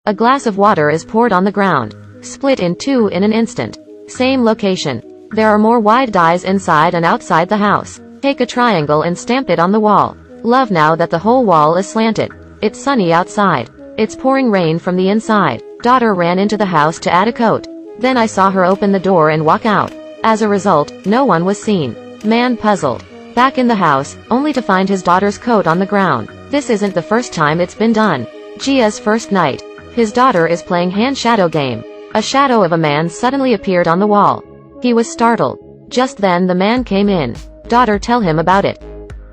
A glass of water is poured on the ground. Split in two in an instant. Same location. There are more wide dyes inside and outside the house. Take a triangle and stamp it on the wall. Love now that the whole wall is slanted. It's sunny outside. It's pouring rain from the inside. Daughter ran into the house to add a coat. Then I saw her open the door and walk out. As a result, no one was seen. Man puzzled. Back in the house, only to find his daughter's coat on the ground. This isn't the first time it's been done. Gia's first night. His daughter is playing hand shadow game. A shadow of a man suddenly appeared on the wall. He was startled. Just then the man came in. Daughter tell him about it.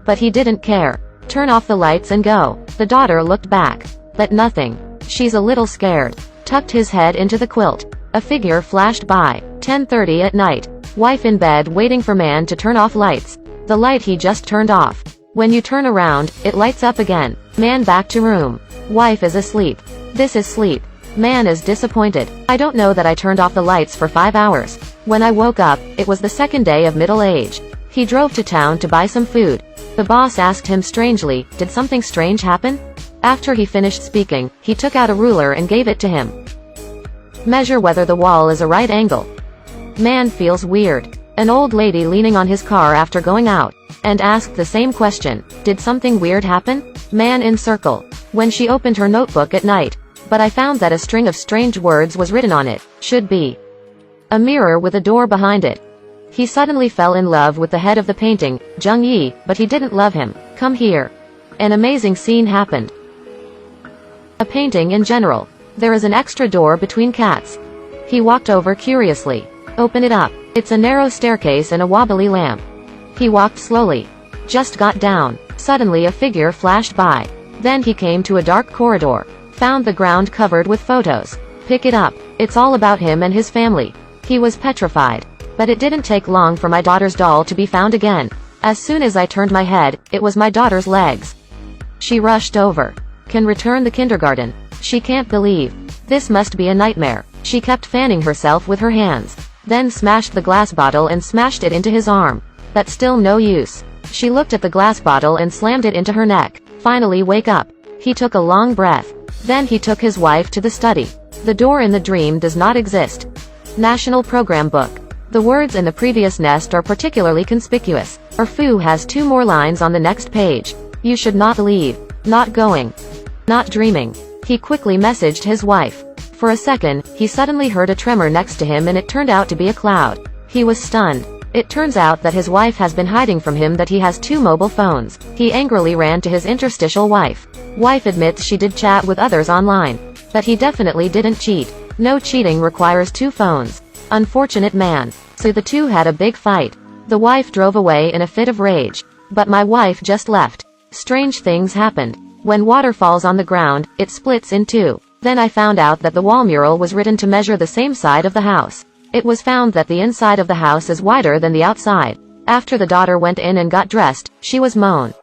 But he didn't care. Turn off the lights and go. The daughter looked back. But nothing. She's a little scared. Tucked his head into the quilt. A figure flashed by. 10:30 at night. Wife in bed waiting for man to turn off lights. The light he just turned off. When you turn around, it lights up again. Man back to room. Wife is asleep. This is sleep. Man is disappointed. I don't know that I turned off the lights for 5 hours. When I woke up, it was the second day of middle age. He drove to town to buy some food. The boss asked him strangely, did something strange happen? After he finished speaking, he took out a ruler and gave it to him. Measure whether the wall is a right angle. Man feels weird. An old lady leaning on his car after going out, and asked the same question, did something weird happen? Man in circle. When she opened her notebook at night, but I found that a string of strange words was written on it, should be. A mirror with a door behind it. He suddenly fell in love with the head of the painting, Jung Yi, but he didn't love him. Come here. An amazing scene happened. A painting in general. There is an extra door between cats. He walked over curiously. Open it up. It's a narrow staircase and a wobbly lamp. He walked slowly. Just got down. Suddenly a figure flashed by. Then he came to a dark corridor. Found the ground covered with photos. Pick it up. It's all about him and his family. He was petrified. But it didn't take long for my daughter's doll to be found again. As soon as I turned my head, it was my daughter's legs. She rushed over. Can return the kindergarten. She can't believe. This must be a nightmare. She kept fanning herself with her hands. Then smashed the glass bottle and smashed it into his arm. That's still no use. She looked at the glass bottle and slammed it into her neck. Finally wake up. He took a long breath. Then he took his wife to the study. The door in the dream does not exist. National Program Book. The words in the previous nest are particularly conspicuous. Erfu has 2 more lines on the next page. You should not leave. Not going. Not dreaming. He quickly messaged his wife. For a second, he suddenly heard a tremor next to him and it turned out to be a cloud. He was stunned. It turns out that his wife has been hiding from him that he has 2 mobile phones. He angrily ran to his interstitial wife. Wife admits she did chat with others online. But he definitely didn't cheat. No cheating requires 2 phones. Unfortunate man. So the two had a big fight. The wife drove away in a fit of rage. But my wife just left. Strange things happened. When water falls on the ground, it splits in 2. Then I found out that the wall mural was written to measure the same side of the house. It was found that the inside of the house is wider than the outside. After the daughter went in and got dressed, she was moan.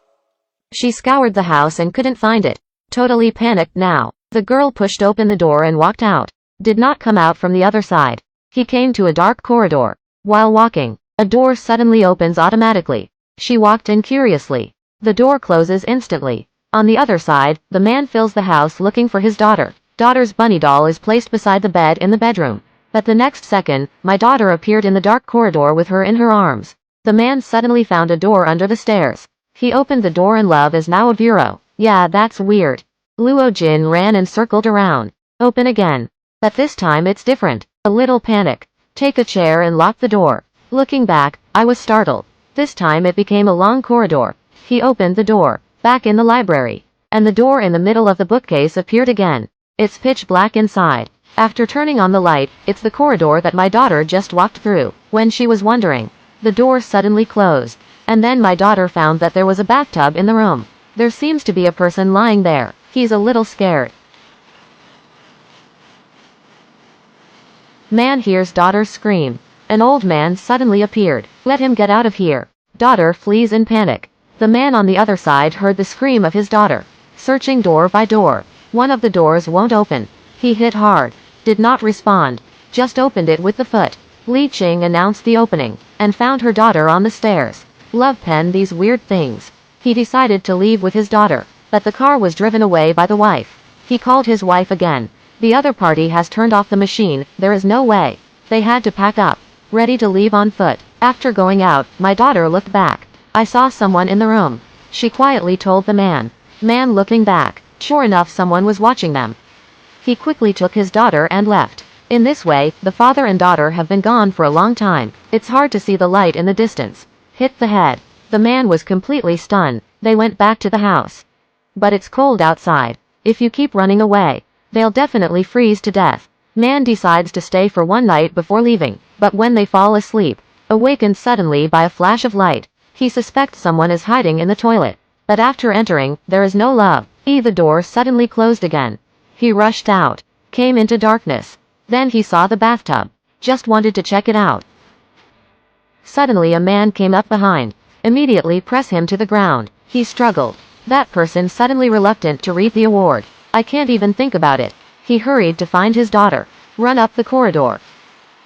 She scoured the house and couldn't find it. Totally panicked now. The girl pushed open the door and walked out. Did not come out from the other side. He came to a dark corridor. While walking, a door suddenly opens automatically. She walked in curiously. The door closes instantly. On the other side, the man fills the house looking for his daughter. Daughter's bunny doll is placed beside the bed in the bedroom. But the next second, my daughter appeared in the dark corridor with her in her arms. The man suddenly found a door under the stairs. He opened the door and love is now a bureau. Yeah, that's weird. Luo Jin ran and circled around. Open again. But this time it's different. A little panic. Take a chair and lock the door. Looking back, I was startled. This time it became a long corridor. He opened the door. Back in the library. And the door in the middle of the bookcase appeared again. It's pitch black inside. After turning on the light, it's the corridor that my daughter just walked through. When she was wondering, the door suddenly closed. And then my daughter found that there was a bathtub in the room. There seems to be a person lying there. He's a little scared. Man hears daughter scream. An old man suddenly appeared. Let him get out of here. Daughter flees in panic. The man on the other side heard the scream of his daughter. Searching door by door. One of the doors won't open. He hit hard. Did not respond. Just opened it with the foot. Li Qing announced the opening, and found her daughter on the stairs. Love penned these weird things. He decided to leave with his daughter, but the car was driven away by the wife. He called his wife again. The other party has turned off the machine, there is no way. They had to pack up, ready to leave on foot. After going out, my daughter looked back. I saw someone in the room. She quietly told the man. Man looking back. Sure enough, someone was watching them. He quickly took his daughter and left. In this way, the father and daughter have been gone for a long time. It's hard to see the light in the distance. Hit the head. The man was completely stunned. They went back to the house. But it's cold outside. If you keep running away, they'll definitely freeze to death. Man decides to stay for one night before leaving, but when they fall asleep, awakened suddenly by a flash of light, he suspects someone is hiding in the toilet. But after entering, there is no love. The door suddenly closed again. He rushed out, came into darkness. Then he saw the bathtub. Just wanted to check it out. Suddenly a man came up behind. Immediately press him to the ground. He struggled. That person suddenly reluctant to read the award. I can't even think about it. He hurried to find his daughter. Run up the corridor.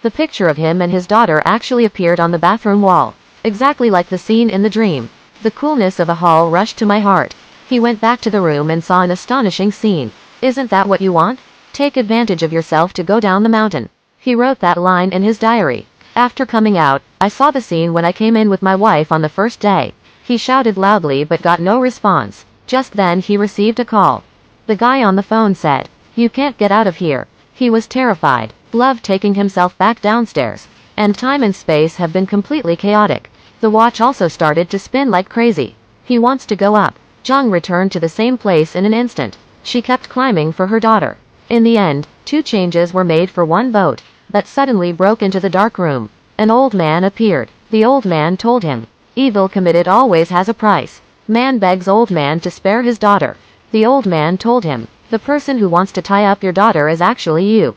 The picture of him and his daughter actually appeared on the bathroom wall. Exactly like the scene in the dream. The coolness of a hall rushed to my heart. He went back to the room and saw an astonishing scene. Isn't that what you want? Take advantage of yourself to go down the mountain. He wrote that line in his diary. After coming out, I saw the scene when I came in with my wife on the first day. He shouted loudly but got no response. Just then he received a call. The guy on the phone said, "You can't get out of here." He was terrified. Loved taking himself back downstairs. And time and space have been completely chaotic. The watch also started to spin like crazy. He wants to go up. Jung returned to the same place in an instant. She kept climbing for her daughter. In the end, 2 changes were made for one boat, that suddenly broke into the dark room. An old man appeared. The old man told him, "Evil committed always has a price." Man begs old man to spare his daughter. The old man told him, "The person who wants to tie up your daughter is actually you."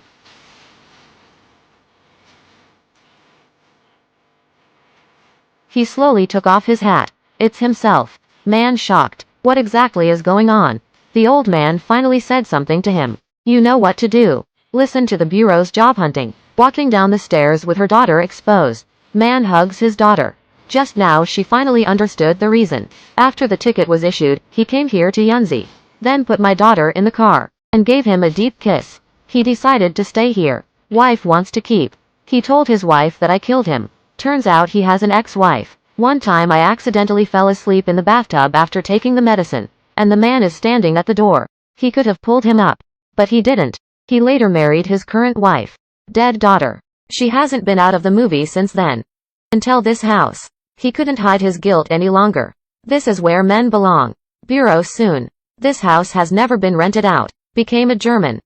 He slowly took off his hat. It's himself. Man shocked. What exactly is going on? The old man finally said something to him. You know what to do. Listen to the bureau's job hunting. Walking down the stairs with her daughter exposed. Man hugs his daughter. Just now she finally understood the reason. After the ticket was issued, he came here to Yunzi. Then put my daughter in the car. And gave him a deep kiss. He decided to stay here. Wife wants to keep. He told his wife that I killed him. Turns out he has an ex-wife. One time I accidentally fell asleep in the bathtub after taking the medicine. And the man is standing at the door. He could have pulled him up. But he didn't. He later married his current wife. Dead daughter. She hasn't been out of the movie since then. Until this house. He couldn't hide his guilt any longer. This is where men belong. Bureau soon. This house has never been rented out. Became a German.